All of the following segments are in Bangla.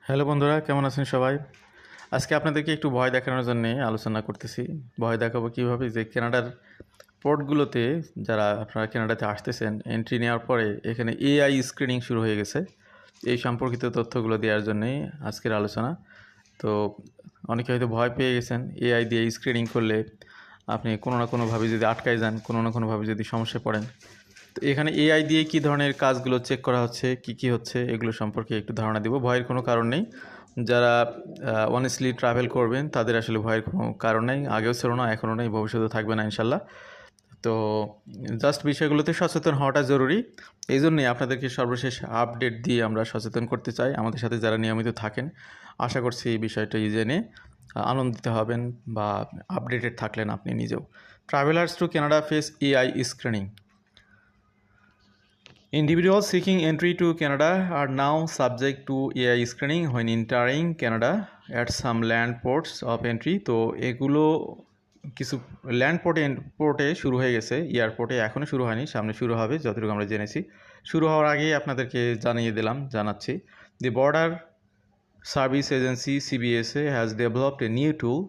হ্যালো বন্ধুরা, কেমন আছেন সবাই? আজকে আপনাদেরকে একটু ভয় দেখানোর জন্য আলোচনা করতেছি। ভয় দেখাবো কীভাবে, যে কানাডার পোর্টগুলোতে যারা আপনারা কানাডাতে আসতেছেন, এন্ট্রি নেওয়ার পরে এখানে এআই স্ক্রিনিং শুরু হয়ে গেছে। এই সম্পর্কিত তথ্যগুলো দেওয়ার জন্যই আজকের আলোচনা। তো অনেকে হয়তো ভয় পেয়ে গেছেন, এআই দিয়ে স্ক্রিনিং করলে আপনি কোনো না কোনোভাবে যদি আটকায় যান, কোনো না কোনোভাবে যদি সমস্যায় পড়েন। তো এখানে এআই দিয়ে কী ধরনের কাজগুলো চেক করা হচ্ছে, কি হচ্ছে, এগুলো সম্পর্কে একটু ধারণা দেব। ভয়ের কোনো কারণ নেই। যারা অনেস্টলি ট্রাভেল করবেন তাদের আসলে ভয়ের কোনো কারণ নেই। আগেও ছিল না, এখনও নেই, ভবিষ্যতেও থাকবে না ইনশাল্লাহ। তো জাস্ট বিষয়গুলোতে সচেতন হওয়াটা জরুরি। এই জন্যই আপনাদেরকে সর্বশেষ আপডেট দিয়ে আমরা সচেতন করতে চাই। আমাদের সাথে যারা নিয়মিত থাকেন, আশা করছি এই বিষয়টা জেনে আনন্দিত হবেন বা আপডেটেড থাকলেন আপনি নিজেও। Travellers to Canada face AI screening. Individuals seeking entry to Canada are now subject to AI screening when entering Canada at some land ports of entry. তো এগুলো কিছু ল্যান্ড পোর্টে শুরু হয়ে গেছে, এয়ারপোর্টে এখনও শুরু হয়নি, সামনে শুরু হবে যতটুকু আমরা জেনেছি। শুরু হওয়ার আগেই আপনাদেরকে জানাচ্ছি। দি border service agency CBSA has developed a new tool,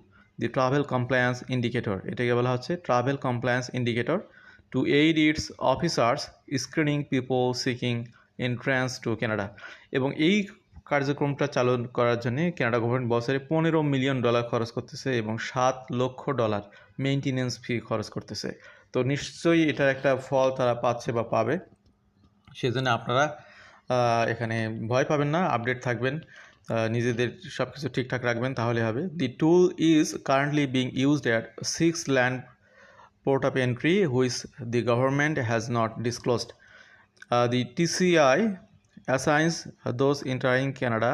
the travel compliance indicator. এটাকে বলা হচ্ছে travel compliance indicator, to aid its officers screening people seeking entrance to Canada. এবং এই কার্যক্রমটা চালু করার জন্য কানাডা গভর্নমেন্ট বছরে $15 মিলিয়ন খরচ করতেছে এবং $7 লক্ষ মেইনটেনেন্স ফি খরচ করতেছে। তো নিশ্চয়ই এটার একটা ফল তারা পাচ্ছে বা পাবে। সেজন্য আপনারা এখানে ভয় পাবেন না, আপডেট থাকবেন, নিজেদের সব কিছু ঠিকঠাক রাখবেন, তাহলে হবে। The tool is currently being used at 6 land port of entry which the government has not disclosed. The TCI assigns those entering Canada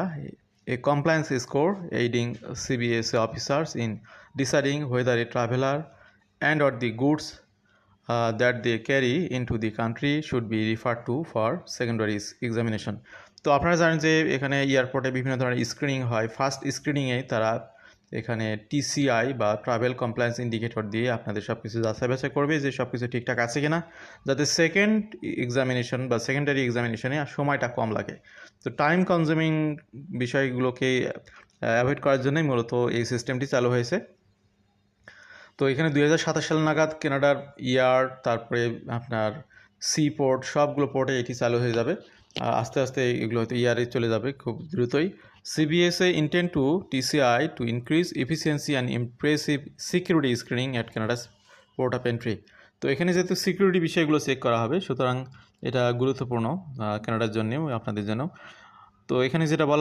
a compliance score, aiding CBSA officers in deciding whether a traveler and or the goods that they carry into the country should be referred to for secondary examination. তো আপনারা জানেন যে এখানে এয়ারপোর্টে বিভিন্ন ধরনের স্ক্রিনিং হয়। ফার্স্ট স্ক্রিনিংয়ে তারা এখানে টিসিআই বা ট্রাভেল কমপ্লায়েন্স ইন্ডিকেটর দিয়ে আপনাদের সব কিছু যাচাই বাছাই করবে যে সব কিছু ঠিকঠাক আছে কিনা, যাতে সেকেন্ড এক্সামিনেশন বা সেকেন্ডারি এক্সামিনেশনে সময়টা কম লাগে। তো টাইম কনজিউমিং বিষয়গুলোকে অ্যাভয়েড করার জন্যই মূলত এই সিস্টেমটি চালু হয়েছে। তো এখানে 2027 সাল নাগাদ কানাডার তারপরে আপনার সি পোর্ট, সবগুলো পোর্টে এটি চালু হয়ে যাবে। আস্তে আস্তে এগুলো হয়তো ইয়ারে চলে যাবে খুব দ্রুতই। CBSA intend to TCI to increase efficiency and impressive security screening at Canada's port of entry. তো এখানে যেহেতু সিকিউরিটি বিষয়গুলো চেক করা হবে, সুতরাং এটা গুরুত্বপূর্ণ কানাডার জন্যও আপনাদের জন্য। তো এখানে যেটা বলা